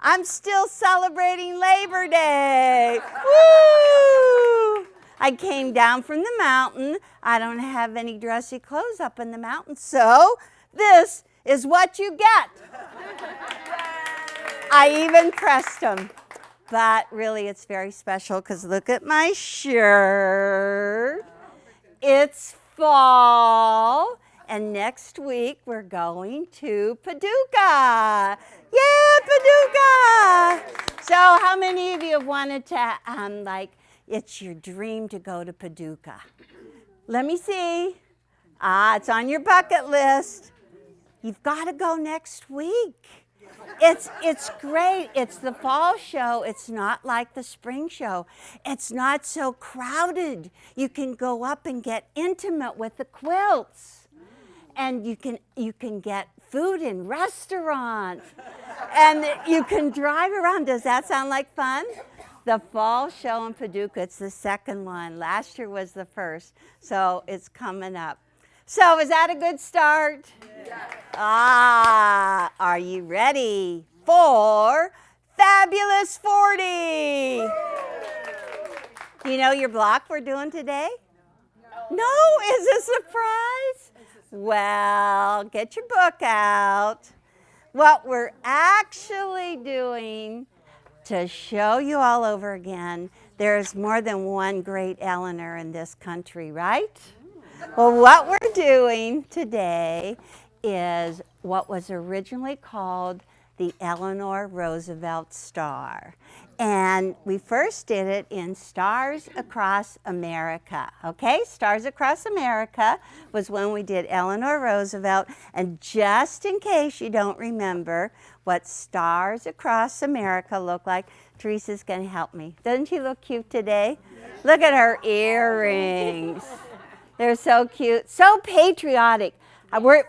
I'm still celebrating Labor Day. Woo! I came down from the mountain. I don't have any dressy clothes up in the mountain, so this is what you get. I even pressed them. But really, it's very special because look at my shirt. It's fall, and next week we're going to Paducah. Yeah, Paducah! So how many of you have wanted to, it's your dream to go to Paducah? Let me see. It's on your bucket list. You've got to go next week. It's great. It's the fall show. It's not like the spring show. It's not so crowded. You can go up and get intimate with the quilts. And you can get food in restaurants. And you can drive around. Does that sound like fun? The fall show in Paducah, it's the second one. Last year was the first. So it's coming up. So is that a good start? Yeah. Are you ready for Fabulous 40? Do you know your block we're doing today? No, is it a surprise? Well, get your book out. What we're actually doing to show you all over again, there's more than one great Eleanor in this country, right? Well, what we're doing today is what was originally called the Eleanor Roosevelt Star. And we first did it in Stars Across America, okay? Stars Across America was when we did Eleanor Roosevelt. And just in case you don't remember what Stars Across America look like, Teresa's going to help me. Doesn't she look cute today? Look at her earrings. They're so cute, so patriotic.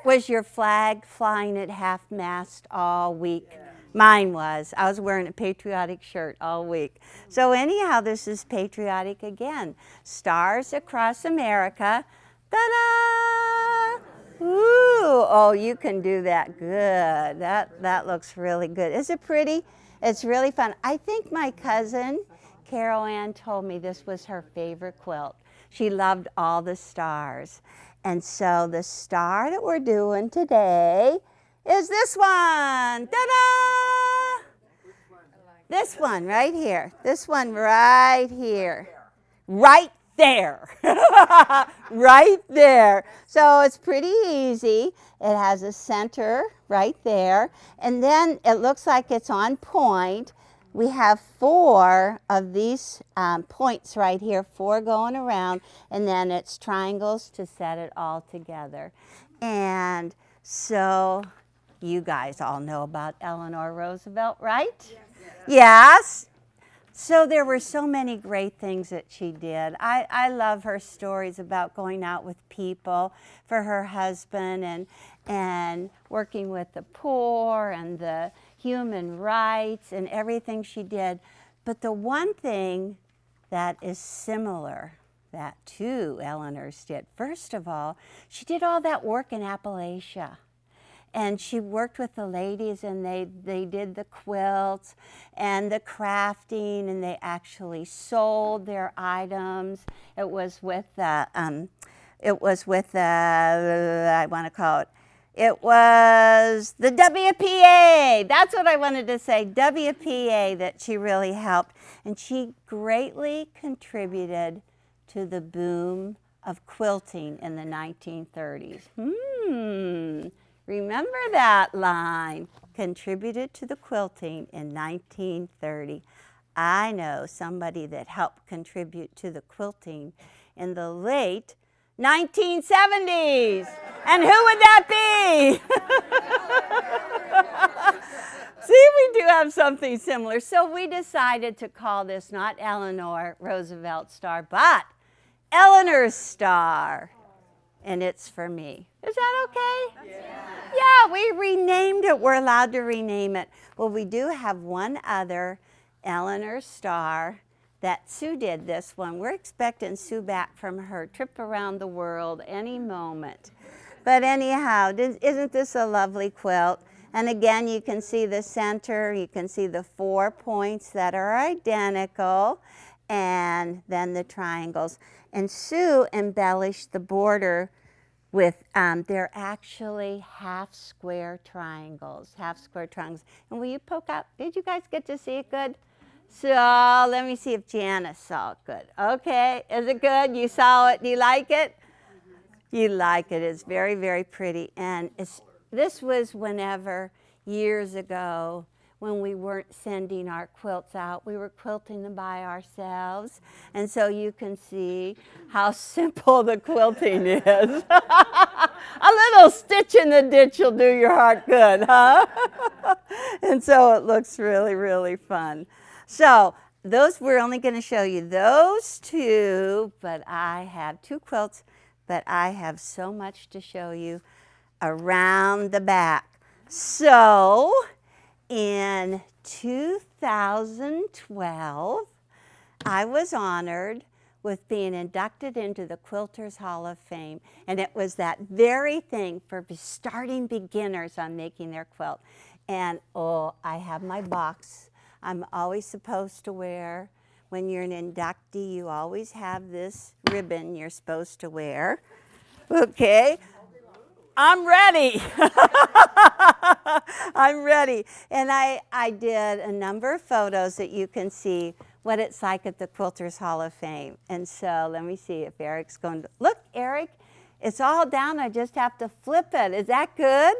Was your flag flying at half-mast all week? Mine was. I was wearing a patriotic shirt all week. So anyhow, this is patriotic again. Stars Across America. Ta-da! Ooh, oh, you can do that good. That looks really good. Is it pretty? It's really fun. I think my cousin, Carol Ann, told me this was her favorite quilt. She loved all the stars. And so the star that we're doing today is this one. Ta-da! This one right here. This one right here. Right there. Right there. So it's pretty easy. It has a center right there. And then it looks like it's on point. We have 4 of these points right here, 4 going around, and then it's triangles to set it all together. And so you guys all know about Eleanor Roosevelt, right? Yes. So there were so many great things that she did. I love her stories about going out with people for her husband and working with the poor and the human rights and everything she did. But the one thing that is similar that two Eleanors did, first of all, she did all that work in Appalachia. And she worked with the ladies, and they did the quilts and the crafting, and they actually sold their items. It was with the, I want to call it, it was the WPA. That's what I wanted to say, WPA, that she really helped. And she greatly contributed to the boom of quilting in the 1930s. Remember that line, contributed to the quilting in 1930. I know somebody that helped contribute to the quilting in the late 1970s. And who would that be? See, we do have something similar. So we decided to call this not Eleanor Roosevelt Star, but Eleanor's Star. And it's for me. Is that okay? Yeah, we renamed it. We're allowed to rename it. Well, we do have one other Eleanor Star that Sue did this one. We're expecting Sue back from her trip around the world any moment. But anyhow, isn't this a lovely quilt? And again, you can see the center, you can see the 4 points that are identical, and then the triangles. And Sue embellished the border with, they're actually half square triangles, And will you poke out? Did you guys get to see it good? So let me see if Janice saw it good. Okay, is it good? You saw it, do you like it? You like it, it's very, very pretty. And this was whenever, years ago, when we weren't sending our quilts out, we were quilting them by ourselves. And so you can see how simple the quilting is. A little stitch in the ditch will do your heart good, huh? And so it looks really, really fun. So we're only going to show you those two, but I have 2 quilts, but I have so much to show you around the back. So in 2012, I was honored with being inducted into the Quilters Hall of Fame. And it was that very thing for starting beginners on making their quilt. And oh, I have my box. I'm always supposed to wear. When you're an inductee, you always have this ribbon you're supposed to wear. Okay. I'm ready. I'm ready. And I did a number of photos that you can see what it's like at the Quilters Hall of Fame. And so let me see if Eric's going to, look, Eric, it's all down. I just have to flip it. Is that good?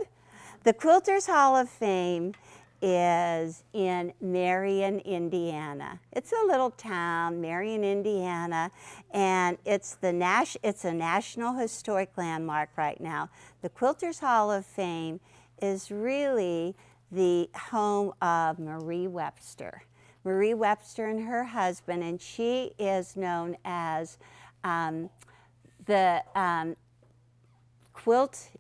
The Quilters Hall of Fame is in Marion, Indiana. It's a little town, Marion, Indiana, and it's a National Historic Landmark right now. The Quilters Hall of Fame is really the home of Marie Webster. Marie Webster and her husband, and she is known as the quilt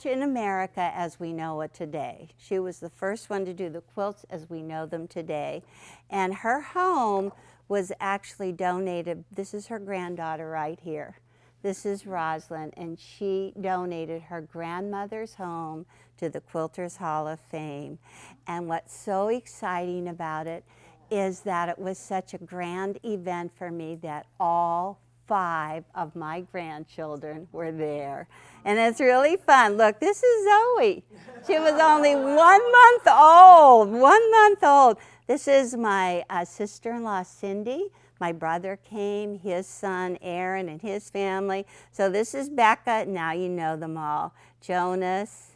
in America as we know it today. She was the first one to do the quilts as we know them today. And her home was actually donated. This is her granddaughter right here. This is Rosalind, and she donated her grandmother's home to the Quilters Hall of Fame. And what's so exciting about it is that it was such a grand event for me that all 5 of my grandchildren were there. And it's really fun. Look, this is Zoe. She was only 1 month old, 1 month old. This is my sister-in-law, Cindy. My brother came, his son, Aaron, and his family. So this is Becca. Now you know them all. Jonas,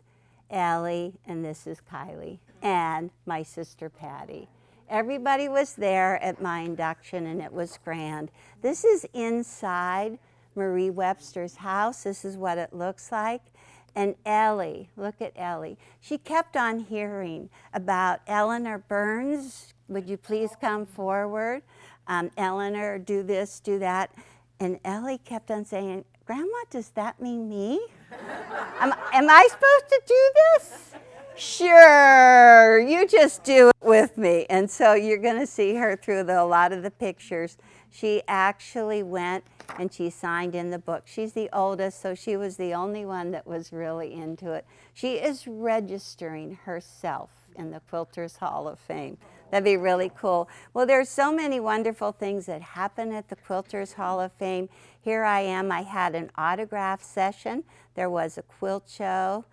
Ellie, and this is Kylie, and my sister, Patty. Everybody was there at my induction, and it was grand. This is inside Marie Webster's house. This is what it looks like. And Ellie, look at Ellie. She kept on hearing about Eleanor Burns. Would you please come forward? Eleanor, do this, do that. And Ellie kept on saying, Grandma, does that mean me? Am I supposed to do this? Sure, you just do it with me. And so you're going to see her through a lot of the pictures. She actually went and she signed in the book. She's the oldest, so she was the only one that was really into it. She is registering herself in the Quilters Hall of Fame. That'd be really cool. Well, there's so many wonderful things that happen at the Quilters Hall of Fame. Here I am. I had an autograph session. There was a quilt show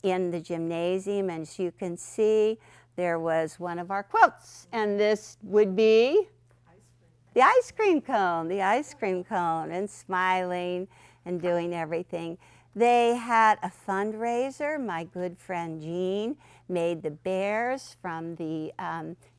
in the gymnasium, and as you can see, there was one of our quilts, and this would be the ice cream cone, and smiling and doing everything. They had a fundraiser. My good friend Jean made the bears from the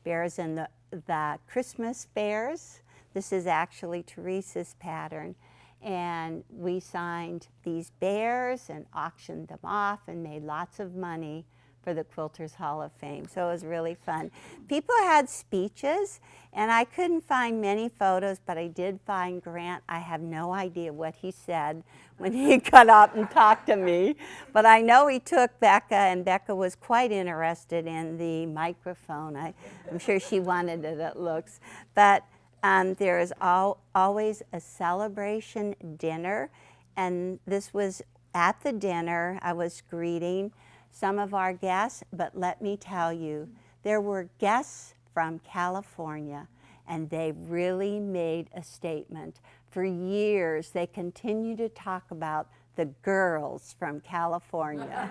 bears and the Christmas bears. This is actually Teresa's pattern. And we signed these bears and auctioned them off and made lots of money for the Quilters Hall of Fame. So it was really fun. People had speeches, and I couldn't find many photos, but I did find Grant. I have no idea what he said when he got up and talked to me, but I know he took Becca, and Becca was quite interested in the microphone. I'm sure she wanted it, it looks. But there is always a celebration dinner, and this was at the dinner. I was greeting some of our guests, but let me tell you, there were guests from California, and they really made a statement. For years, they continue to talk about the girls from California.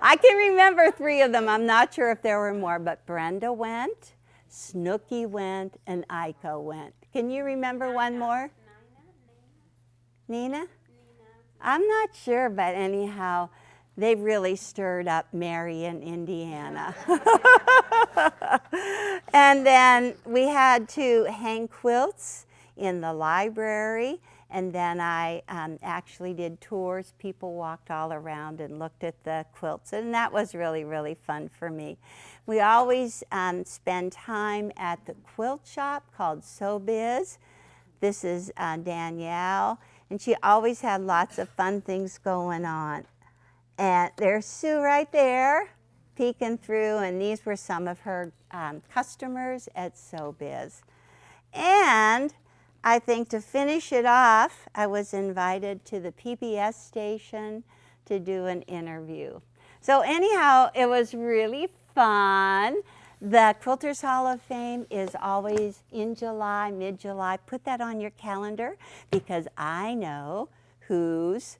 I can remember 3 of them. I'm not sure if there were more, but Brenda went, Snooky went, and Aiko went. Can you remember one more? Nina? I'm not sure, but anyhow, they really stirred up Marion, Indiana. And then we had to hang quilts in the library, and then I actually did tours. People walked all around and looked at the quilts, and that was really, really fun for me. We always spend time at the quilt shop called Sew Biz. This is Danielle, and she always had lots of fun things going on. And there's Sue right there, peeking through, and these were some of her customers at Sew Biz. And I think to finish it off, I was invited to the PBS station to do an interview. So anyhow, it was really fun. The Quilters Hall of Fame is always in July, mid-July. Put that on your calendar because I know who's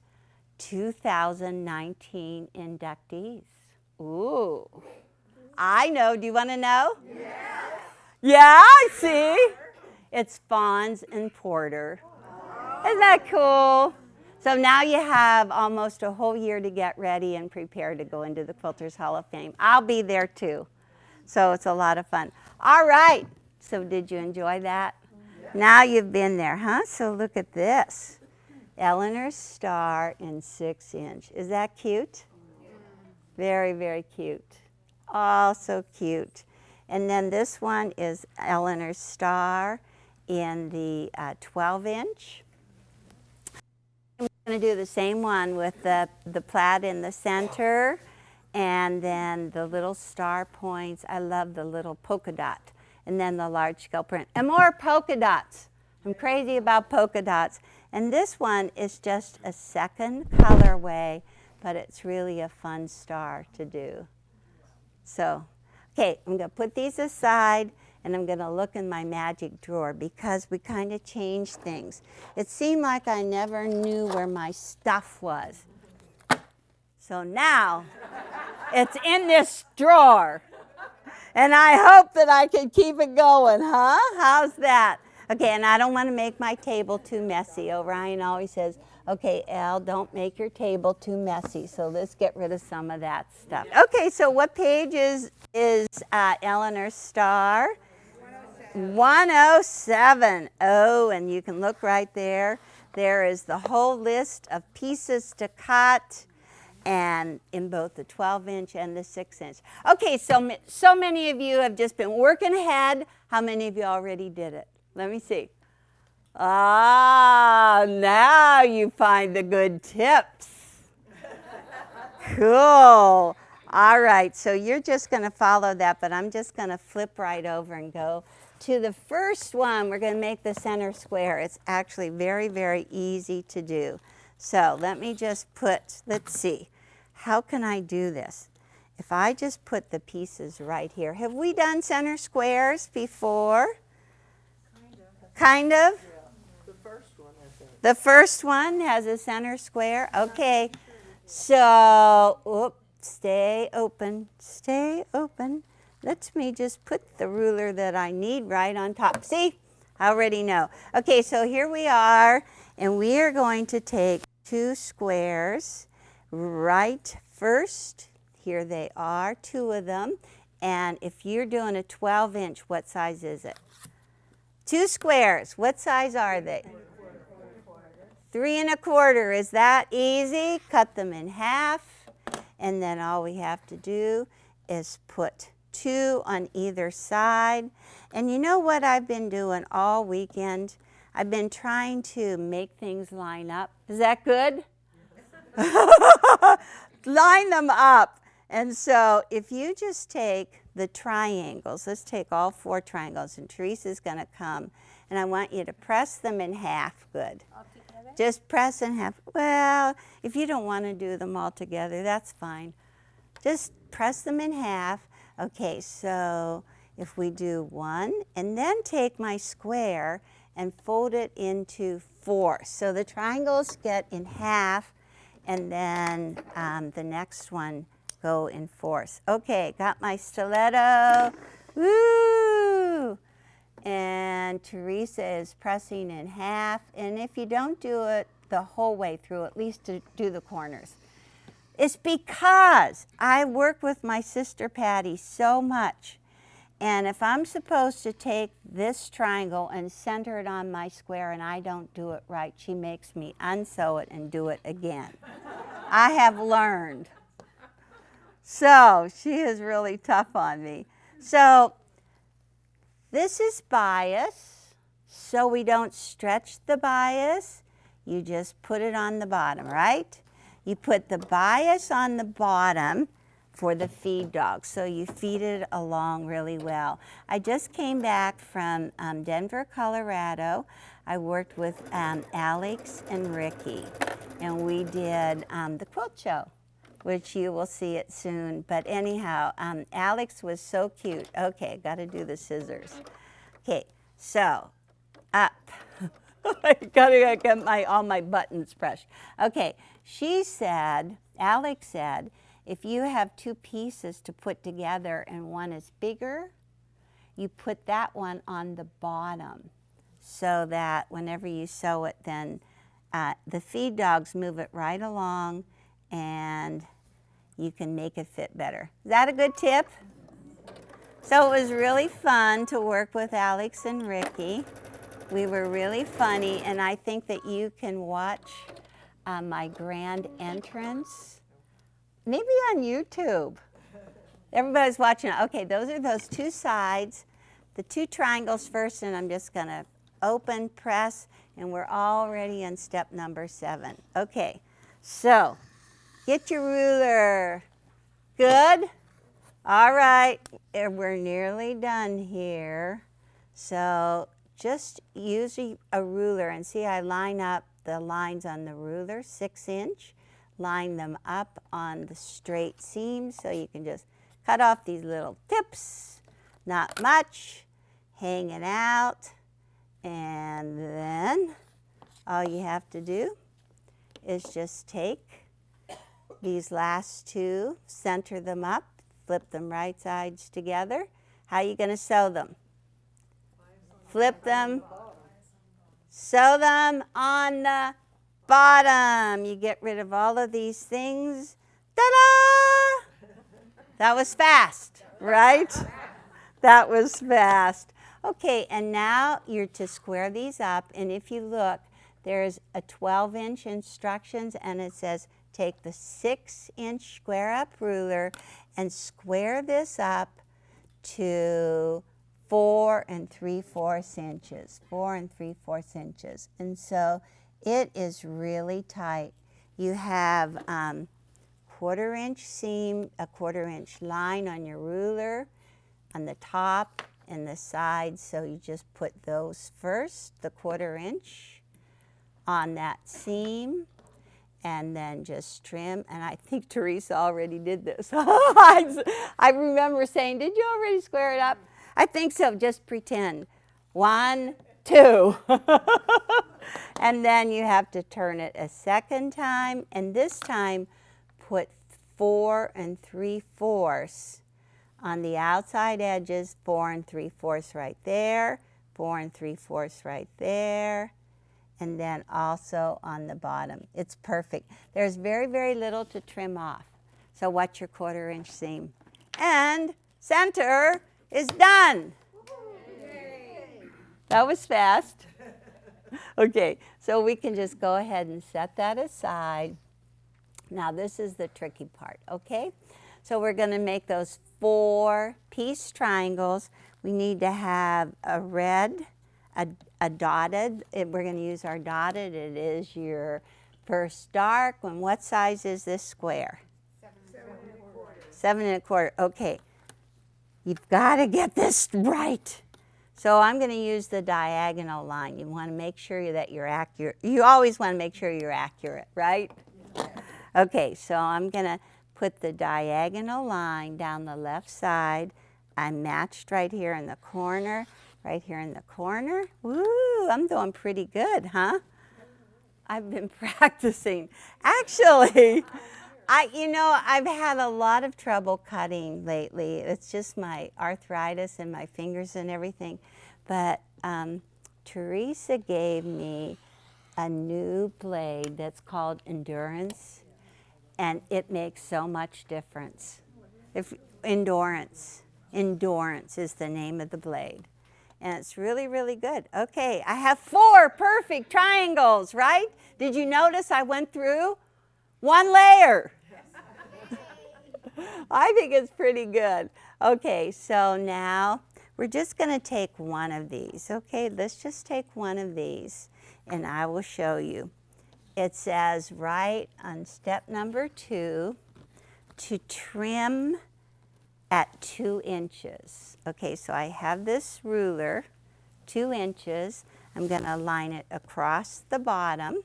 2019 inductees. Ooh, I know. Do you want to know? Yeah. Yeah, I see. It's Fonz and Porter. Isn't that cool? So now you have almost a whole year to get ready and prepare to go into the Quilters Hall of Fame. I'll be there too. So it's a lot of fun. All right. So did you enjoy that? Yeah. Now you've been there, huh? So look at this. Eleanor's star in 6-inch. Is that cute? Very, very cute. Oh, so cute. And then this one is Eleanor's star in the 12-inch. I'm going to do the same one with the plaid in the center and then the little star points. I love the little polka dot and then the large scale print. And more polka dots. I'm crazy about polka dots. And this one is just a second colorway, but it's really a fun star to do. So, okay, I'm going to put these aside and I'm going to look in my magic drawer because we kind of changed things. It seemed like I never knew where my stuff was. So now it's in this drawer. And I hope that I can keep it going, huh? How's that? Okay, and I don't want to make my table too messy. Orion always says, okay, Elle, don't make your table too messy. So let's get rid of some of that stuff. Okay, so what page is Eleanor's star? 107. Oh, and you can look right there. There is the whole list of pieces to cut, and in both the 12-inch and the 6-inch. Okay, so many of you have just been working ahead. How many of you already did it? Let me see. Ah, now you find the good tips. Cool. All right, so you're just going to follow that, but I'm just going to flip right over and go to the first one. We're going to make the center square. It's actually very, very easy to do. So let me just put, let's see, how can I do this? If I just put the pieces right here. Have we done center squares before? Kind of? Yeah. The first one, I think. The first one has a center square? Okay. So, stay open, stay open. Let me just put the ruler that I need right on top. See? I already know. Okay, so here we are, and we are going to take 2 squares right first. Here they are, 2 of them. And if you're doing a 12-inch, what size is it? 2 squares. What size are they? 3 1/4. Is that easy? Cut them in half. And then all we have to do is put 2 on either side. And you know what I've been doing all weekend? I've been trying to make things line up. Is that good? Line them up. And so if you just take the triangles, let's take all 4 triangles, and Teresa's going to come, and I want you to press them in half. Good. Just press in half. Well, if you don't want to do them all together, that's fine. Just press them in half. Okay, so if we do one, and then take my square and fold it into 4. So the triangles get in half, and then the next one go in 4ths. Okay, got my stiletto. Woo! And Teresa is pressing in half. And if you don't do it the whole way through, at least to do the corners. It's because I work with my sister Patty so much. And if I'm supposed to take this triangle and center it on my square and I don't do it right, she makes me unsew it and do it again. I have learned. So she is really tough on me. So this is bias, so we don't stretch the bias. You just put it on the bottom, right? You put the bias on the bottom for the feed dog, so you feed it along really well. I just came back from Denver, Colorado. I worked with Alex and Ricky, and we did the quilt show, which you will see it soon. But anyhow, Alex was so cute. Okay, got to do the scissors. Okay, so up. I gotta get all my buttons pressed. Okay, Alex said, if you have 2 pieces to put together and one is bigger, you put that one on the bottom so that whenever you sew it, then the feed dogs move it right along and you can make it fit better. Is that a good tip? So it was really fun to work with Alex and Ricky. We were really funny, and I think that you can watch my grand entrance, maybe on YouTube. Everybody's watching it. Okay, those are those 2 sides, the 2 triangles first, and I'm just going to open, press, and we're already in step number 7. Okay, so get your ruler. Good? All right, we're nearly done here. So just use a ruler, and see I line up the lines on the ruler, 6-inch. Line them up on the straight seam, so you can just cut off these little tips. Not much, hanging out. And then all you have to do is just take these last 2, center them up, flip them right sides together. How are you going to sew them? Flip them, sew them on the bottom. You get rid of all of these things. Ta-da! That was fast, right? That was fast. Okay, and now you're to square these up, and if you look, there's a 12-inch instructions, and it says take the 6-inch square up ruler and square this up to 4 3/4 inches, 4 3/4 inches. And so it is really tight. You have 1/4-inch seam, a 1/4-inch line on your ruler on the top and the sides. So you just put those first, the 1/4-inch on that seam, and then just trim. And I think Teresa already did this. I remember saying, did you already square it up? I think so. Just pretend. 1, 2. And then you have to turn it a second time, and this time put 4 3/4 on the outside edges, 4 3/4 right there, 4 3/4 right there, and then also on the bottom. It's perfect. There's very, very little to trim off. So watch your 1/4-inch seam. And center is done. That was fast. Okay, so we can just go ahead and set that aside. Now this is the tricky part, okay? So we're going to make those 4-piece triangles. We need to have a red, a dotted. We're going to use our dotted. It is your first dark one. What size is this square? 7 1/4. 7 1/4. Okay. You've got to get this right. So I'm going to use the diagonal line. You want to make sure that you're accurate. You always want to make sure you're accurate, right? Okay, so I'm going to put the diagonal line down the left side. I matched right here in the corner, right here in the corner. Woo, I'm doing pretty good, huh? I've been practicing. Actually, I've had a lot of trouble cutting lately. It's just my arthritis in my fingers and everything. But Teresa gave me a new blade that's called Endurance, and it makes so much difference. Endurance is the name of the blade. And it's really, really good. Okay, I have 4 perfect triangles, right? Did you notice I went through 1 layer? I think it's pretty good. Okay, so now we're just going to take one of these. Okay, let's just take one of these, and I will show you. It says right on step number 2 to trim at 2 inches. Okay, so I have this ruler, 2 inches. I'm going to line it across the bottom,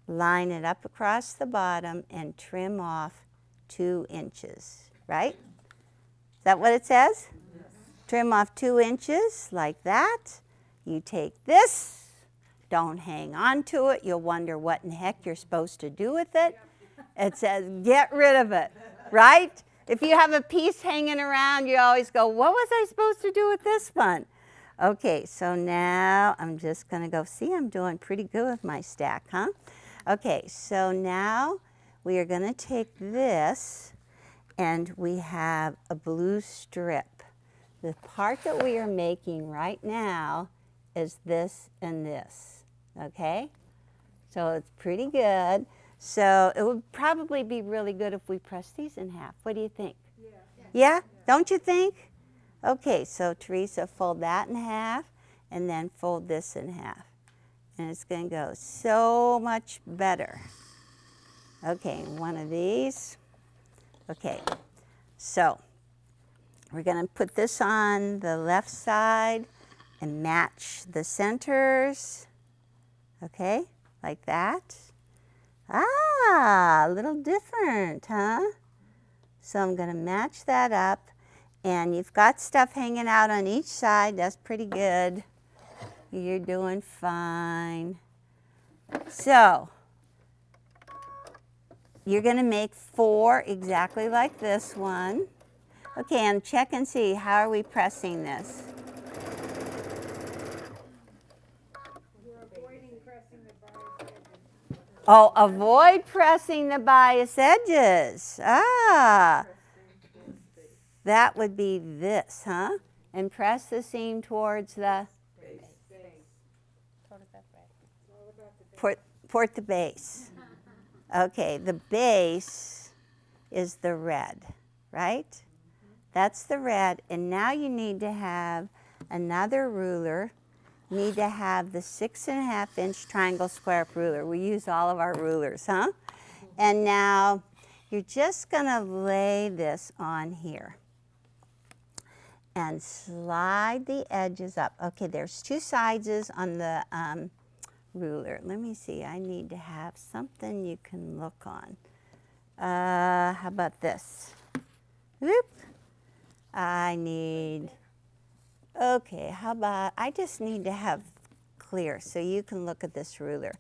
line it up across the bottom, and trim off 2 inches, right? Is that what it says? Yes. Trim off 2 inches like that. You take this, don't hang on to it. You'll wonder what in the heck you're supposed to do with it. It says get rid of it, right? If you have a piece hanging around, you always go, what was I supposed to do with this one? Okay, so now I'm just going to go, see, I'm doing pretty good with my stack, huh? Okay, so now we are going to take this, and we have a blue strip. The part that we are making right now is this and this, okay? So it's pretty good. So it would probably be really good if we press these in half. What do you think? Yeah? Don't you think? Okay, so Teresa, fold that in half, and then fold this in half. And it's going to go so much better. Okay, one of these. Okay, so we're going to put this on the left side and match the centers. Okay, like that. Ah, a little different, huh? So I'm going to match that up, and you've got stuff hanging out on each side. That's pretty good. You're doing fine. So you're going to make 4 exactly like this one. Okay, and check and see, how are we pressing this? Oh, avoid pressing the bias edges. Ah, that would be this, huh? And press the seam towards the port the base. Okay, the base is the red, right? That's the red, and now you need to have another ruler. Need to have the 6.5 inch triangle square ruler. We use all of our rulers, huh? And now you're just gonna lay this on here and slide the edges up. Okay, there's 2 sizes on the ruler. Let me see, I need to have something you can look on. How about this? Whoop. Okay, how about, I just need to have clear so you can look at this ruler,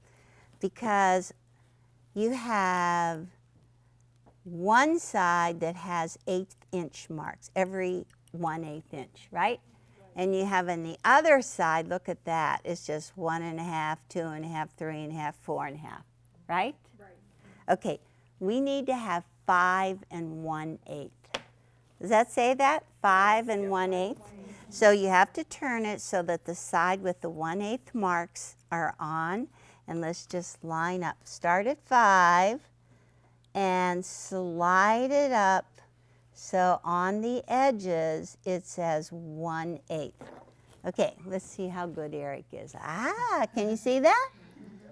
because you have one side that has 1/8 inch marks, every 1/8 inch, right? And you have on the other side, look at that, it's just 1.5, 2.5, 3.5, 4.5, right? Right. Okay, we need to have 5 1/8. Does that say that? 5 1/8? So you have to turn it so that the side with the 1/8 marks are on. And let's just line up. Start at 5 and slide it up. So on the edges, it says 1/8. Okay, let's see how good Eric is. Ah, can you see that?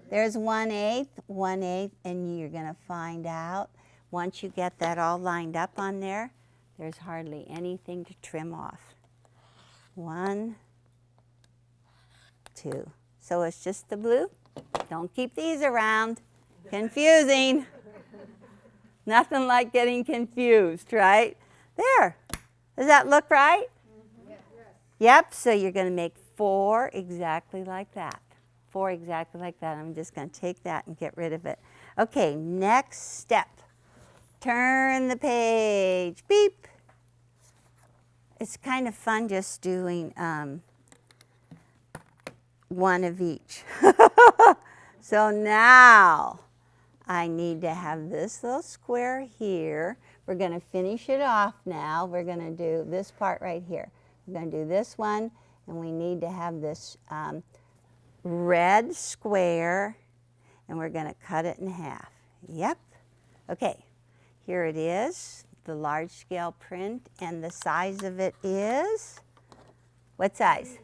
There's 1/8, 1/8, and you're going to find out once you get that all lined up on there, there's hardly anything to trim off. 1, 2. So it's just the blue. Don't keep these around. Confusing. Nothing like getting confused, right? There. Does that look right? Yep, so you're going to make 4 exactly like that. 4 exactly like that. I'm just going to take that and get rid of it. Okay, next step. Turn the page. Beep. It's kind of fun just doing one of each. So now I need to have this little square here. We're going to finish it off now. We're going to do this part right here. We're going to do this one, and we need to have this red square, and we're going to cut it in half. Yep. Okay, here it is, the large scale print, and the size of it is, what size?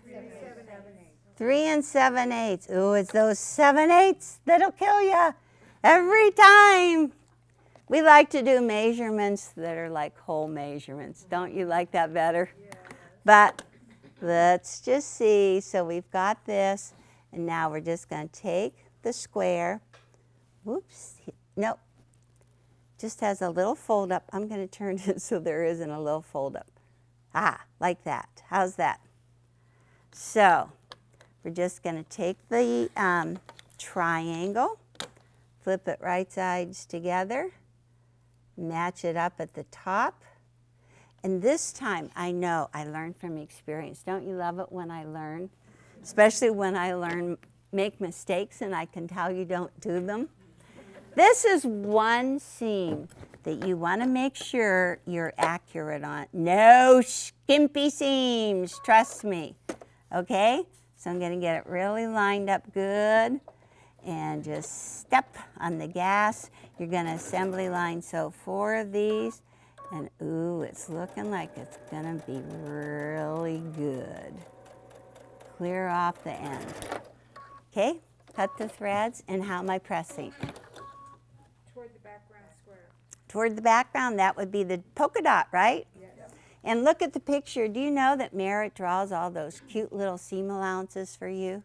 3 7/8. Ooh, it's those 7/8 that'll kill you every time. We like to do measurements that are like whole measurements. Don't you like that better? Yeah. But let's just see. So we've got this, and now we're just going to take the square. Whoops. Nope. Just has a little fold up. I'm going to turn it so there isn't a little fold up. Ah, like that. How's that? So we're just going to take the triangle, flip it right sides together, match it up at the top. And this time, I know I learned from experience. Don't you love it when I learn? Especially when I make mistakes and I can tell you don't do them. This is one seam that you want to make sure you're accurate on. No skimpy seams, trust me. Okay? So I'm going to get it really lined up good and just step on the gas. You're going to assembly line, so 4 of these, and ooh, it's looking like it's going to be really good. Clear off the end. Okay, cut the threads, and how am I pressing? Toward the background square. Toward the background, that would be the polka dot, right? Yes. And look at the picture. Do you know that Merritt draws all those cute little seam allowances for you?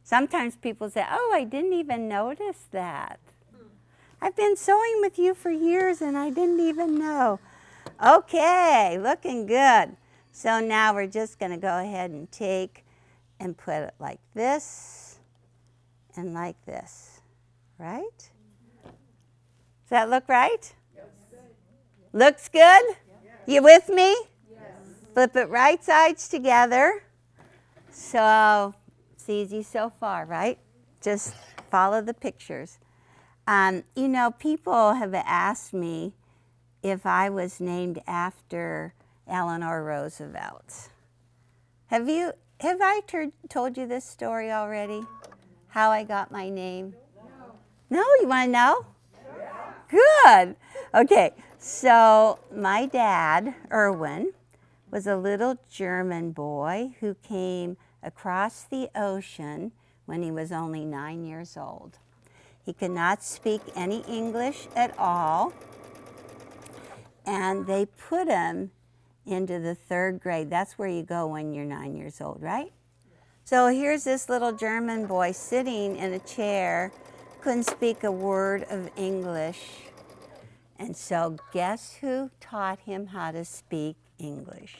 Sometimes people say, oh, I didn't even notice that. I've been sewing with you for years and I didn't even know. Okay, looking good. So now we're just going to go ahead and take and put it like this and like this, right? Does that look right? Yes. Looks good? You with me? Yes. Flip it right sides together. So it's easy so far, right? Just follow the pictures. You know, people have asked me if I was named after Eleanor Roosevelt. Have I told you this story already? How I got my name? No, you want to know? Good. Okay, so my dad, Erwin, was a little German boy who came across the ocean when he was only 9 years old. He could not speak any English at all, and they put him into the 3rd grade. That's where you go when you're 9 years old, right? So here's this little German boy sitting in a chair, couldn't speak a word of English. And so guess who taught him how to speak English?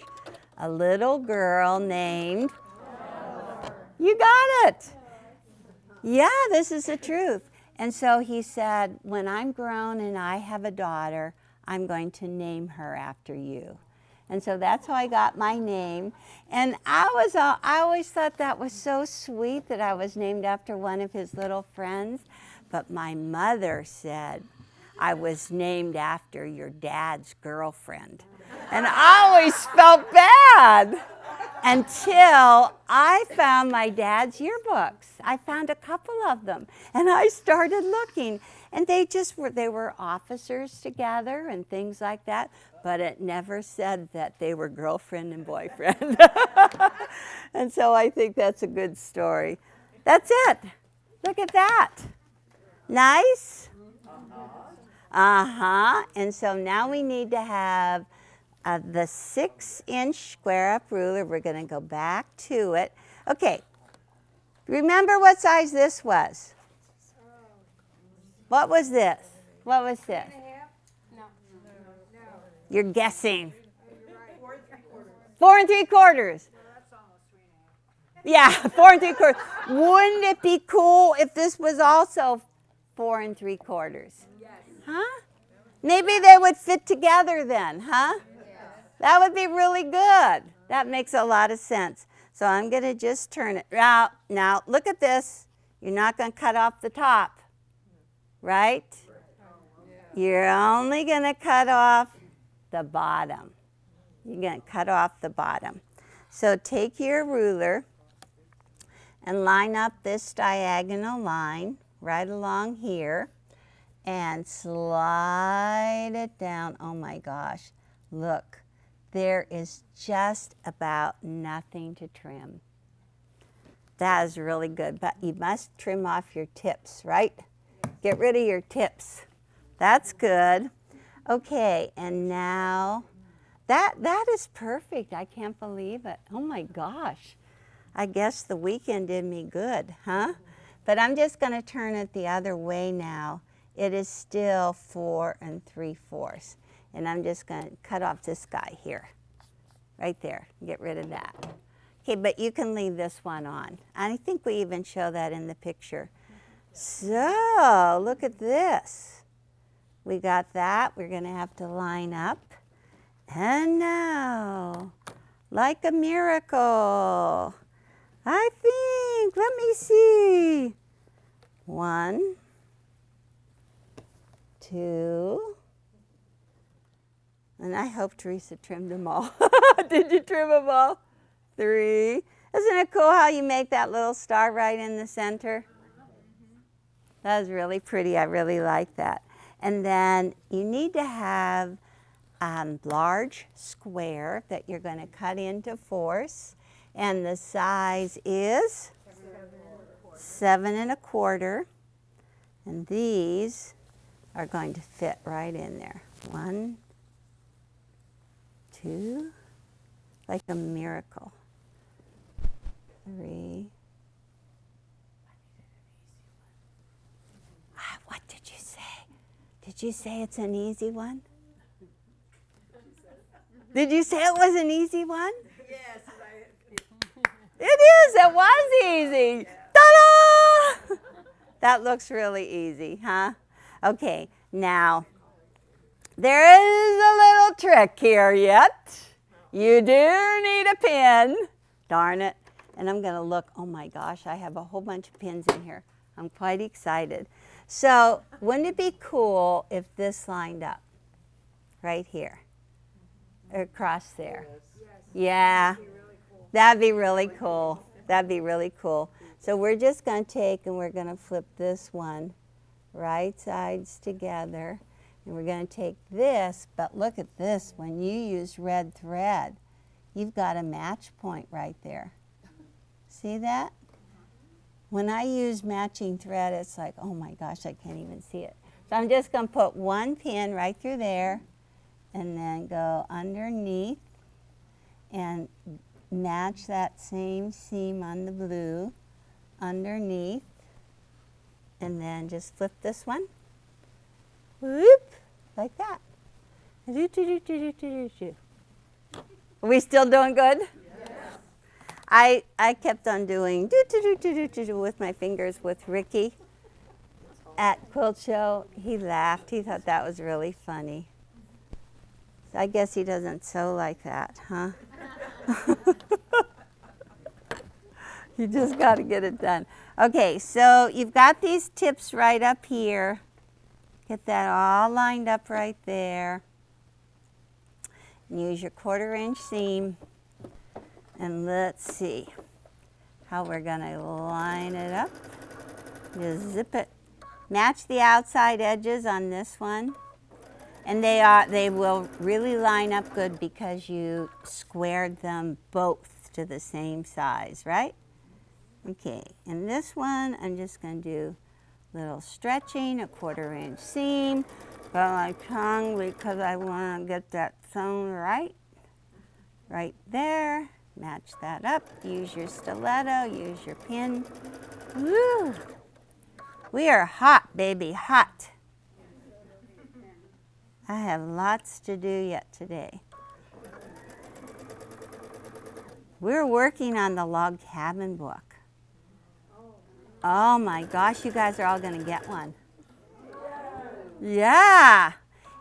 A little girl named Eleanor. You got it. Yeah, this is the truth. And so he said, when I'm grown and I have a daughter, I'm going to name her after you. And so that's how I got my name. And I always thought that was so sweet that I was named after one of his little friends. But my mother said, I was named after your dad's girlfriend. And I always felt bad until I found my dad's yearbooks. I found a couple of them, and I started looking. And they were officers together and things like that, but it never said that they were girlfriend and boyfriend. And so I think that's a good story. That's it. Look at that. Nice? Uh-huh. And so now we need to have the 6-inch square up ruler. We're going to go back to it. Okay. Remember what size this was? What was this? What was this? 3.5? No. You're guessing. You're right. 4 3/4. That's almost 3.5. Yeah, 4 3/4. Wouldn't it be cool if this was also 4 3/4? Yes. Huh? Maybe they would fit together then, huh? That would be really good. That makes a lot of sense. So I'm going to just turn it. Now, look at this. You're not going to cut off the top, right? You're only going to cut off the bottom. You're going to cut off the bottom. So take your ruler and line up this diagonal line right along here and slide it down. Oh my gosh, look, there is just about nothing to trim. That is really good, but you must trim off your tips, right? Get rid of your tips. That's good. Okay, and now that is perfect. I can't believe it. Oh my gosh. I guess the weekend did me good, huh? But I'm just going to turn it the other way now. It is still 4 3/4. And I'm just going to cut off this guy here, right there. Get rid of that. Okay, but you can leave this one on. I think we even show that in the picture. So, look at this. We got that. We're going to have to line up. And now, like a miracle, I think, let me see. 1, 2, and I hope Teresa trimmed them all. Did you trim them all? 3. Isn't it cool how you make that little star right in the center? That was really pretty. I really like that. And then you need to have a large square that you're going to cut into 4ths. And the size is 7 1/4. And these are going to fit right in there. 1, 2, like a miracle. 3. What did you say? Did you say it's an easy one? Did you say it was an easy one? Yes. It is. It was easy. Ta-da! That looks really easy, huh? Okay, now, there is a little trick here yet. You do need a pin. Darn it. And I'm going to look. Oh, my gosh, I have a whole bunch of pins in here. I'm quite excited. So, wouldn't it be cool if this lined up right here? Across there. Yeah. That'd be really cool. That'd be really cool. So we're just going to take and we're going to flip this one right sides together. And we're going to take this, but look at this. When you use red thread, you've got a match point right there. See that? When I use matching thread, it's like, oh my gosh, I can't even see it. So I'm just going to put one pin right through there and then go underneath and match that same seam on the blue underneath, and then just flip this one, whoop, like that. Are we still doing good? Yes. I kept on doing with my fingers with Ricky at Quilt Show. He laughed. He thought that was really funny. So I guess he doesn't sew like that, huh? You just got to get it done. Okay, so you've got these tips right up here. Get that all lined up right there. And use your 1/4 inch seam. And let's see how we're going to line it up. Just zip it. Match the outside edges on this one. And they will really line up good because you squared them both to the same size, right? Okay, and this one, I'm just going to do a little stretching, a 1/4 inch seam. Got my tongue because I want to get that sewn right there. Match that up. Use your stiletto. Use your pin. Woo! We are hot, baby, hot. I have lots to do yet today. We're working on the log cabin book. Oh my gosh, you guys are all going to get one. Yeah.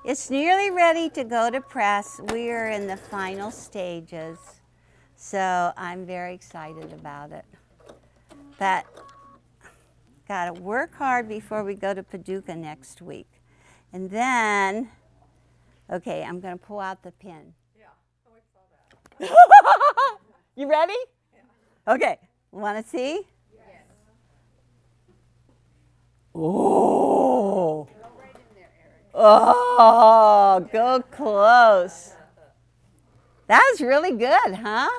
It's nearly ready to go to press. We are in the final stages. So I'm very excited about it. But got to work hard before we go to Paducah next week. And then, okay, I'm going to pull out the pin. Yeah. Oh, I saw that. You ready? Yeah. Okay. Want to see? Yes. Oh. Go right in there, Eric. Oh, go close. That was really good, huh?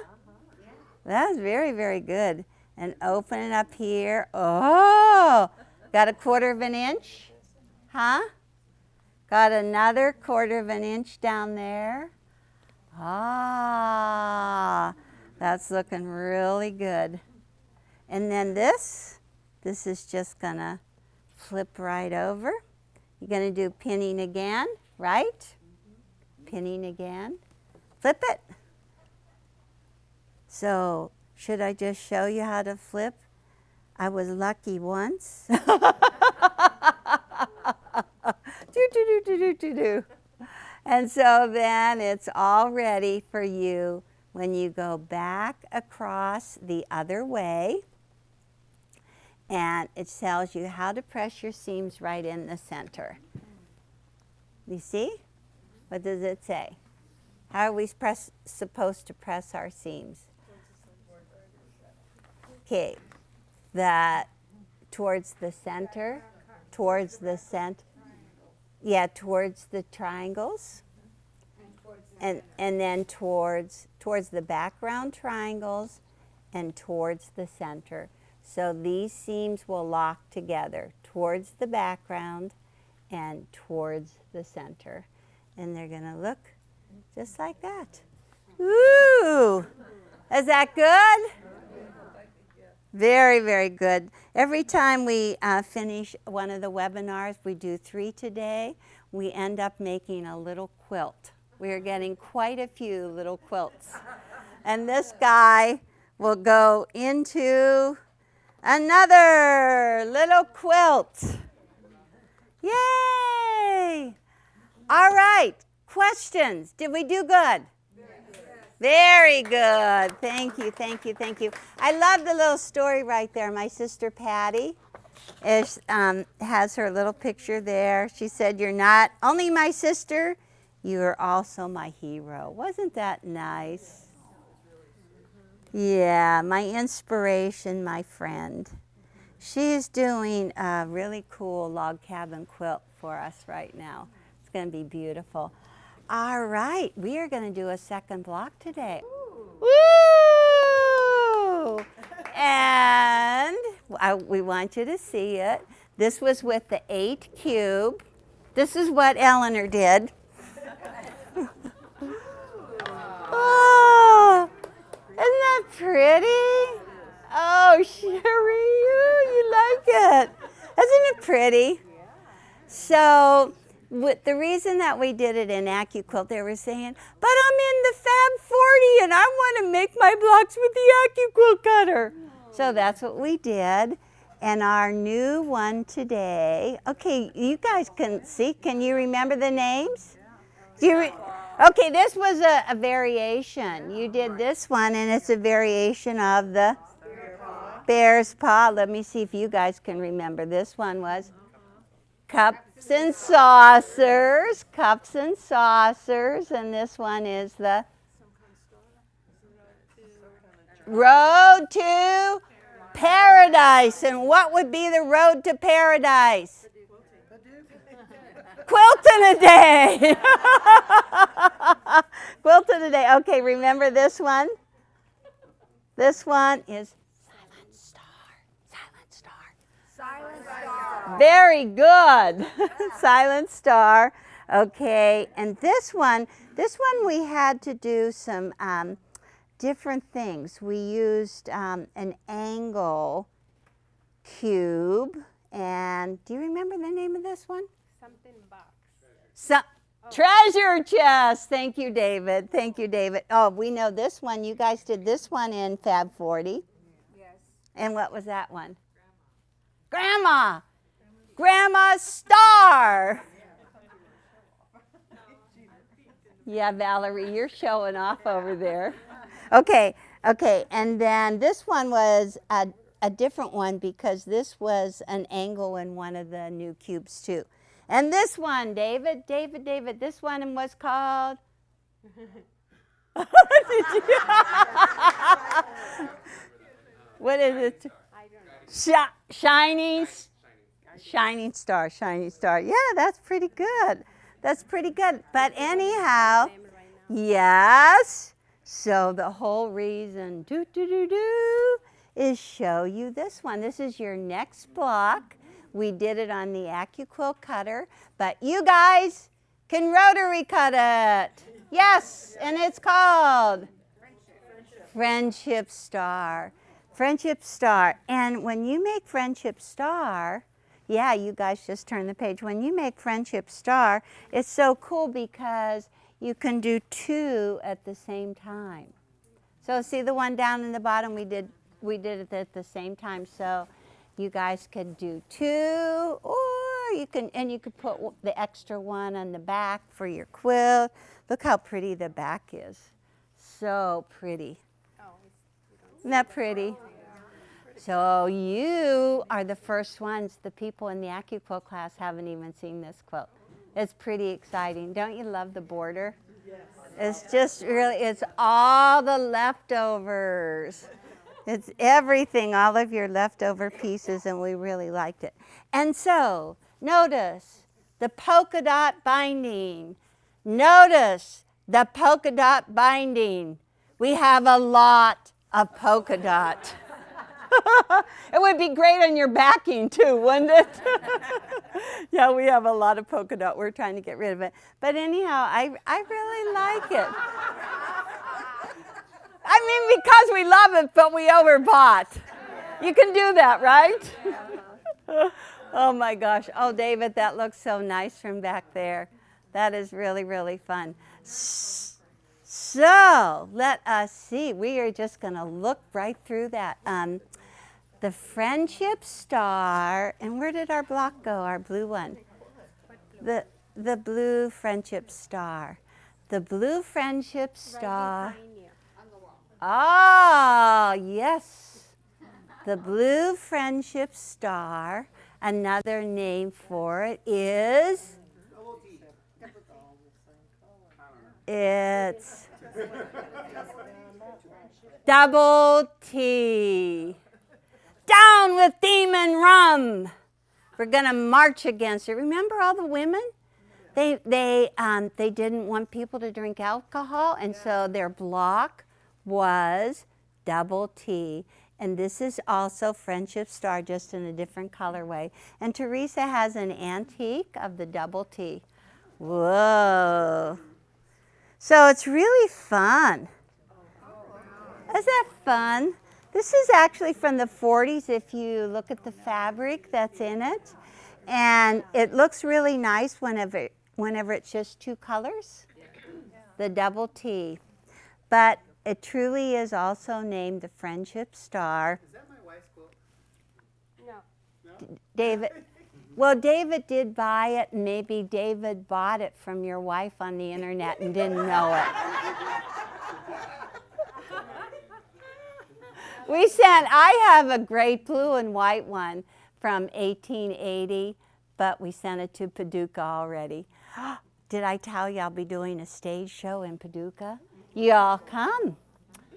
That was very, very good. And open it up here. Oh, got a 1/4 of an inch? Huh? Got another 1/4 of an inch down there. Ah, that's looking really good. And then this is just gonna flip right over. You're gonna do pinning again, right? Pinning again. Flip it. So, should I just show you how to flip? I was lucky once. Do, do, do, do, do, do, do. And so then it's all ready for you when you go back across the other way. And it tells you how to press your seams right in the center. You see? What does it say? How are we supposed to press our seams? Okay, that towards the center, towards the center. Yeah, towards the triangles. And then towards the background triangles and towards the center. So these seams will lock together towards the background and towards the center. And they're going to look just like that. Woo! Is that good? Very, very good. Every time we finish one of the webinars, we do 3 today, we end up making a little quilt. We are getting quite a few little quilts. And this guy will go into another little quilt. Yay! All right, questions. Did we do good? Very good. Thank you, thank you, thank you. I love the little story right there. My sister Patty has her little picture there. She said, "You're not only my sister, you are also my hero." Wasn't that nice? Yeah, my inspiration, my friend. She's doing a really cool log cabin quilt for us right now. It's going to be beautiful. All right, we are going to do a second block today. Woo! And we want you to see it. This was with the 8 cube. This is what Eleanor did. Oh, isn't that pretty? Oh, Sherry, you like it. Isn't it pretty? So, the reason that we did it in AccuQuilt, they were saying, "But I'm in the Fab 40 and I want to make my blocks with the AccuQuilt cutter." So that's what we did. And our new one today, okay, you guys can see, can you remember the names? Okay, this was a variation. You did this one and it's a variation of the bear's paw. Let me see if you guys can remember. This one was cups and saucers, and this one is the road to paradise. And what would be the road to paradise? Quilting a day. Quilting a day. Okay, remember this one? This one is Silent Star. Silent Star. Silent Star. Very good. Silent Star. Okay, and this one we had to do some different things. We used an angle cube, and do you remember the name of this one? Something box. Treasure chest. Thank you, David. Thank you, David. Oh, we know this one. You guys did this one in Fab 40. Yes. And what was that one? Grandma. Grandma's star. Yeah, Valerie, you're showing off over there. Okay. And then this one was a different one because this was an angle in one of the new cubes too. And this one, David, this one was called? What is it? I don't know. Shining star. Yeah, that's pretty good. But anyhow, yes. So the whole reason is show you this one. This is your next block. We did it on the AccuQuilt cutter, but you guys can rotary cut it. Yes, and it's called Friendship Star. Friendship Star. And when you make Friendship Star, yeah, you guys just turn the page. When you make Friendship Star, it's so cool because you can do two at the same time. So see the one down in the bottom, we did it at the same time. So you guys could do two, or you can put the extra one on the back for your quilt. Look how pretty the back is. So pretty. Isn't that pretty? So you are the first ones. The people in the AccuQuilt class haven't even seen this quilt. It's pretty exciting. Don't you love the border? Yes. It's just really, it's all the leftovers. It's everything, all of your leftover pieces, and we really liked it. And so, notice the polka dot binding. Notice the polka dot binding. We have a lot of polka dot. It would be great on your backing too, wouldn't it? Yeah, we have a lot of polka dot. We're trying to get rid of it. But anyhow, I really like it. I mean, because we love it, but we overbought. You can do that, right? Oh my gosh. Oh, David, that looks so nice from back there. That is really, really fun. So let us see. We are just going to look right through that. The Friendship Star. And where did our block go, our blue one? The blue Friendship Star. The blue Friendship Star. Oh, yes. The blue Friendship Star. Another name for it is? It's double T. Down with demon rum. We're going to march against it. Remember all the women? They didn't want people to drink alcohol, and so their block was double T. And this is also Friendship Star, just in a different colorway. And Teresa has an antique of the double T. Whoa. So it's really fun. Isn't that fun? This is actually from the 40s if you look at the fabric that's in it. And it looks really nice whenever it's just two colors, the double T. But it truly is also named the Friendship Star. Is that my wife's quilt? No. David, well, David did buy it. Maybe David bought it from your wife on the internet and didn't know it. I have a great blue and white one from 1880, but we sent it to Paducah already. Did I tell you I'll be doing a stage show in Paducah? Y'all come.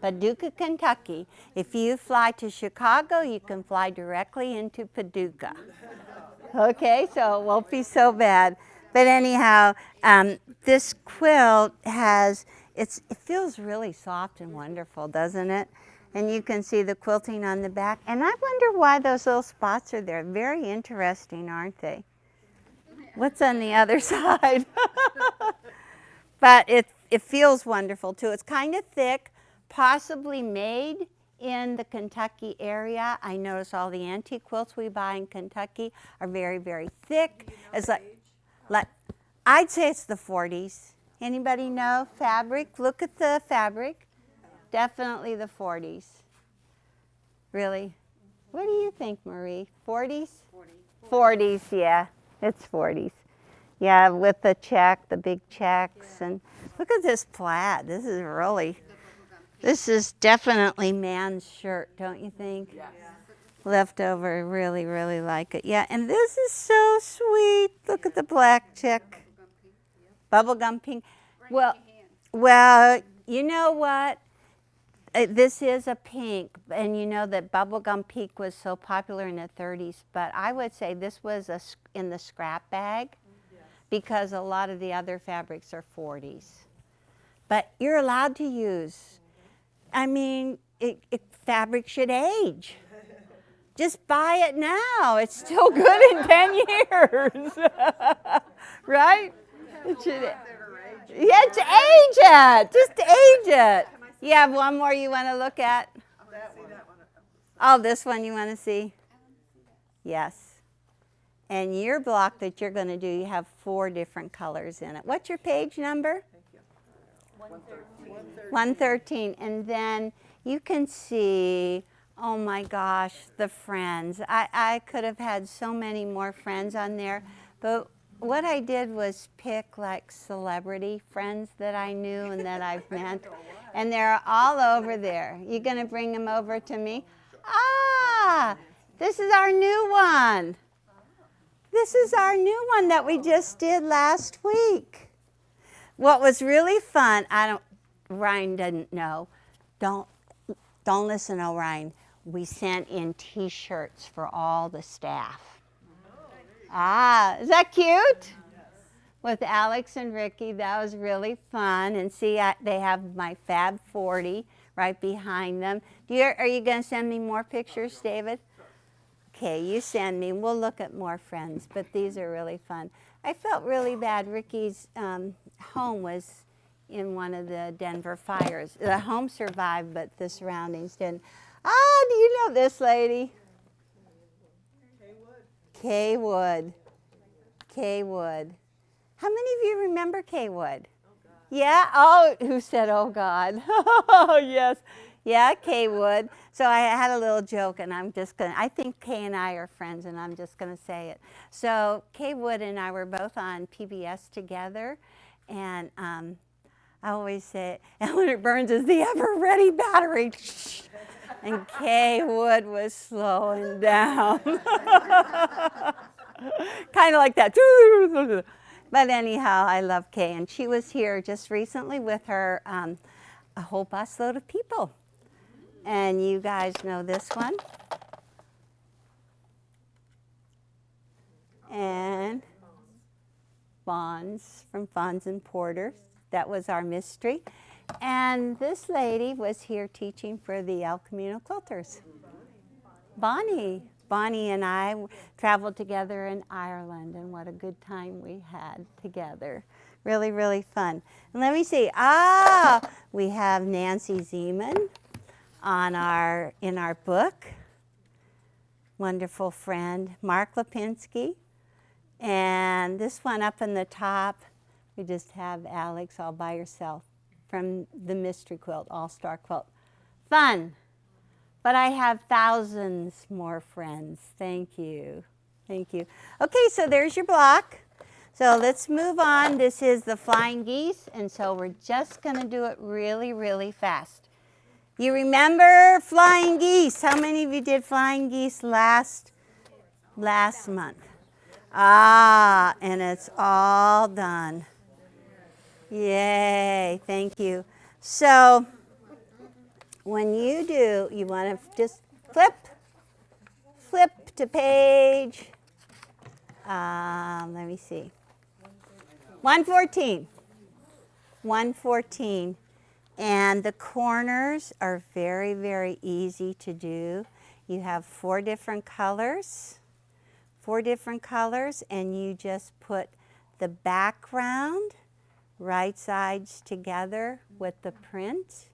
Paducah, Kentucky. If you fly to Chicago, you can fly directly into Paducah. Okay, so it won't be so bad. But anyhow, this quilt it feels really soft and wonderful, doesn't it? And you can see the quilting on the back. And I wonder why those little spots are there. Very interesting, aren't they? What's on the other side? But it feels wonderful too. It's kind of thick, possibly made in the Kentucky area. I notice all the antique quilts we buy in Kentucky are very, very thick. It's like I'd say it's the 40s. Anybody know fabric? Look at the fabric. Definitely the 40s. Really? What do you think, Marie? 40s? 40s, yeah. It's 40s. Yeah, with the check, the big checks. And look at this plaid. This is definitely man's shirt, don't you think? Yes. Leftover, really, really like it. Yeah, and this is so sweet. Look at the black check. Bubblegum pink. Well, you know what? This is a pink, and you know that bubblegum pink was so popular in the 30s, but I would say this was in the scrap bag because a lot of the other fabrics are 40s. But you're allowed to use. I mean, fabric should age. Just buy it now. It's still good in 10 years. Right? It should. Yeah, to age it. Just to age it. You have one more you want to look at? Oh, this one you want to see? Yes. And your block that you're going to do, you have 4 different colors in it. What's your page number? 113. And then you can see, oh my gosh, the friends. I could have had so many more friends on there, but what I did was pick like celebrity friends that I knew and that I've met, and they're all over there. You gonna bring them over to me? Ah, this is our new one. This is our new one that we just did last week. What was really fun, Ryan didn't know. Don't listen, Ryan. We sent in T-shirts for all the staff. Ah, is that cute? With Alex and Ricky, that was really fun. And see, they have my Fab 40 right behind them. Are you going to send me more pictures, David? Okay, you send me. We'll look at more friends, but these are really fun. I felt really bad. Ricky's home was in one of the Denver fires. The home survived, but the surroundings didn't. Ah, do you know this lady? Kay Wood. Kay Wood. How many of you remember Kay Wood? Oh, yeah? Oh, who said, oh, God? Oh, yes. Yeah, Kay Wood. So I had a little joke, and I think Kay and I are friends, and I'm just going to say it. So Kay Wood and I were both on PBS together, and I always say, Eleanor Burns is the ever-ready battery. And Kay Wood was slowing down. Kind of like that. But anyhow, I love Kay. And she was here just recently with her, a whole busload of people. And you guys know this one. And Bonds from Bonds and Porter. That was our mystery. And this lady was here teaching for the El Camino Quilters. Bonnie. Bonnie and I traveled together in Ireland, and what a good time we had together. Really, really fun. And let me see. We have Nancy Zeman in our book. Wonderful friend. Mark Lipinski. And this one up in the top, we just have Alex all by herself from the Mystery Quilt, All-Star Quilt. Fun. But I have thousands more friends. Thank you. Thank you. Okay, so there's your block. So let's move on. This is the flying geese, and so we're just going to do it really, really fast. You remember flying geese? How many of you did flying geese last month? Ah, and it's all done. Yay, thank you. So when you do, you want to just flip to page, let me see, 114. 114. And the corners are very, very easy to do. You have 4 different colors, and you just put the background right sides together with the print,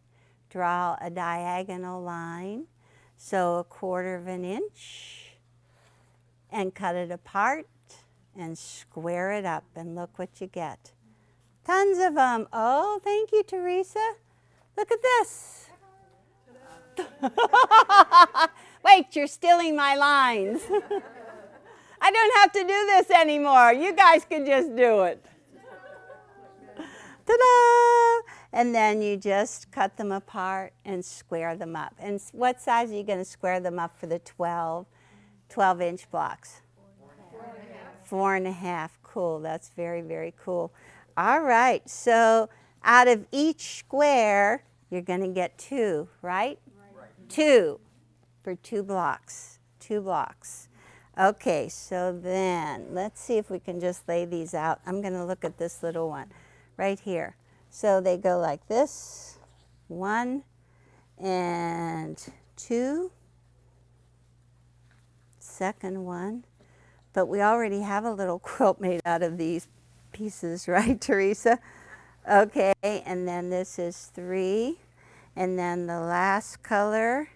draw a diagonal line, so 1/4 of an inch, and cut it apart and square it up, and look what you get. Tons of them. Oh, thank you, Teresa. Look at this. Wait, you're stealing my lines. I don't have to do this anymore. You guys can just do it. Ta-da! And then you just cut them apart and square them up. And what size are you going to square them up for the 12-inch blocks? 4.5. Cool. That's very, very cool. All right. So out of each square, you're going to get 2, right? 2 for 2 blocks. 2 blocks. Okay, so then let's see if we can just lay these out. I'm going to look at this little one right here. So they go like this, 1 and 2, second one. But we already have a little quilt made out of these pieces, right, Teresa? Okay, and then this is 3. And then the last color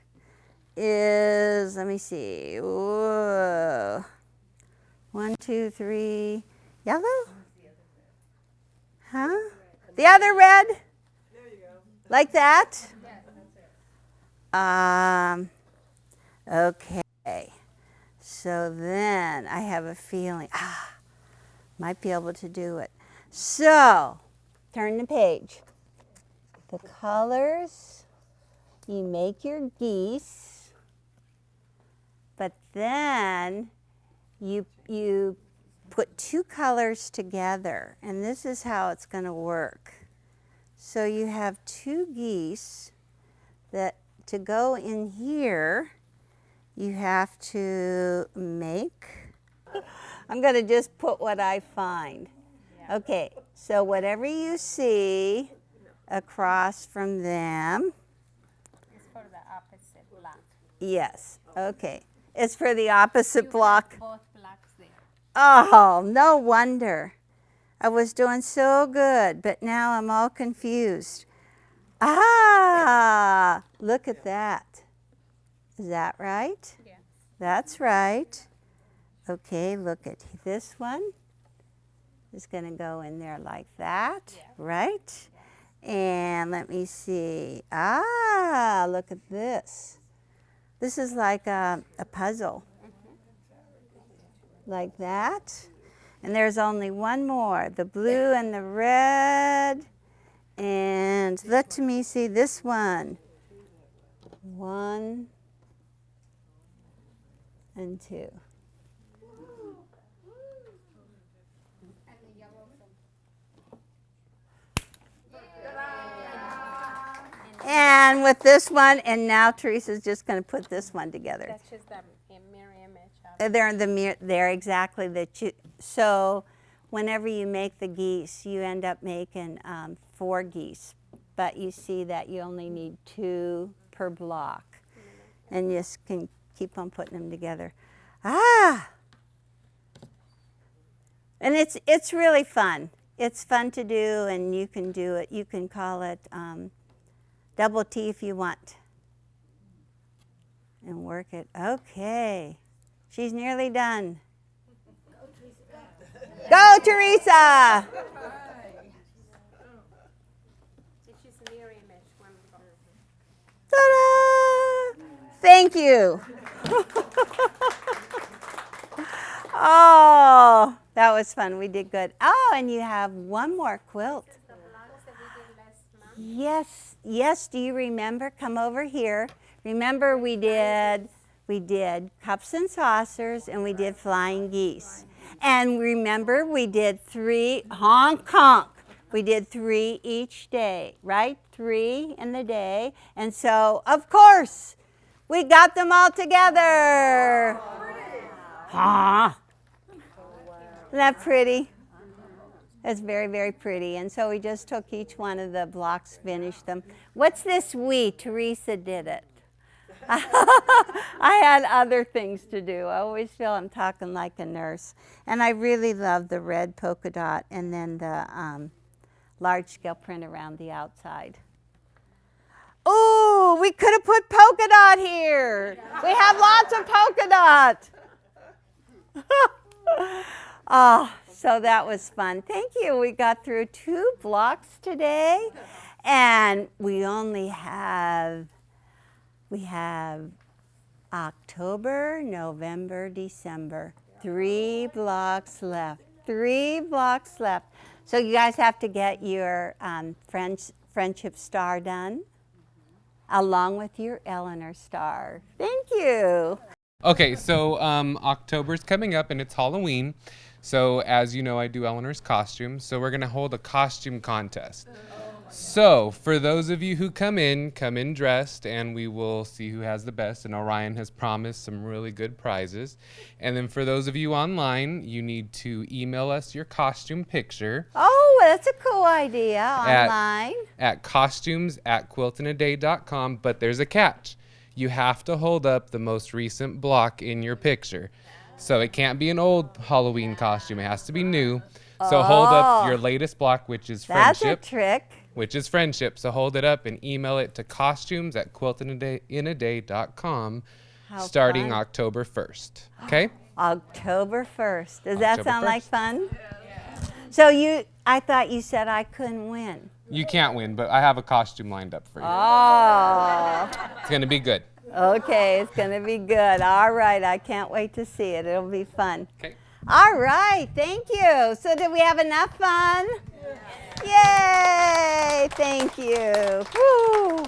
is, let me see, whoa. 1, 2, 3, yellow? Huh? The other red? There you go. Like that? Okay. So then I have a feeling, might be able to do it. So, turn the page. The colors, you make your geese, but then you put 2 colors together, and this is how it's going to work. So you have 2 geese that to go in here, you have to make, I'm going to just put what I find. Okay, so whatever you see across from them. It's for the opposite block. Yes, okay. It's for the opposite block. Both blocks there. Oh, no wonder. I was doing so good, but now I'm all confused. Look at that. Is that right? Yes. That's right. Okay, look at this one. Is going to go in there like that, right? And let me see. Look at this. This is like a puzzle. Like that. And there's only one more. The blue and the red. And let me see this one. 1 and 2. And with this one, and now Teresa's just going to put this one together. That's just the mirror image. They're in the mirror. They're exactly that. So, whenever you make the geese, you end up making 4 geese, but you see that you only need 2 per block, and you just can keep on putting them together. And it's really fun. It's fun to do, and you can do it. You can call it double T if you want, and work it. Okay, she's nearly done. Go, Teresa! It's just mirror image. One block. Ta-da! Thank you. Oh, that was fun. We did good. Oh, and you have one more quilt. The blocks that we did last month. Yes, yes. Do you remember? Come over here. Remember we did cups and saucers, and we did flying geese. And remember we did 3 honk honk. We did 3 each day, right? 3 in the day. And so, of course, we got them all together. Isn't that pretty? That's very, very pretty. And so we just took each one of the blocks, finished them. What's this we? Teresa did it. I had other things to do. I always feel I'm talking like a nurse. And I really love the red polka dot and then the large scale print around the outside. Ooh, we could have put polka dot here. We have lots of polka dot. Oh, so that was fun. Thank you. We got through 2 blocks today, and we have October, November, December. 3 blocks left. 3 blocks left. So you guys have to get your friendship star done, along with your Eleanor star. Thank you. Okay, so October's coming up and it's Halloween. So as you know, I do Eleanor's costume. So we're gonna hold a costume contest. So for those of you who come in dressed, and we will see who has the best. And Orion has promised some really good prizes. And then for those of you online, you need to email us your costume picture. Oh, that's a cool idea, online. At costumes@quiltinaday.com, but there's a catch. You have to hold up the most recent block in your picture. So it can't be an old Halloween costume. It has to be new. So hold up your latest block, which is friendship. That's a trick. Which is friendship. So hold it up and email it to costumes@quiltinaday.com starting fun. October 1st. Okay? October 1st. Does that October sound like 1st. fun? So I thought you said I couldn't win. You can't win, but I have a costume lined up for you. Oh. It's going to be good. Okay, it's going to be good. All right, I can't wait to see it. It'll be fun. Okay. All right, thank you. So did we have enough fun? Yay! Thank you. Woo.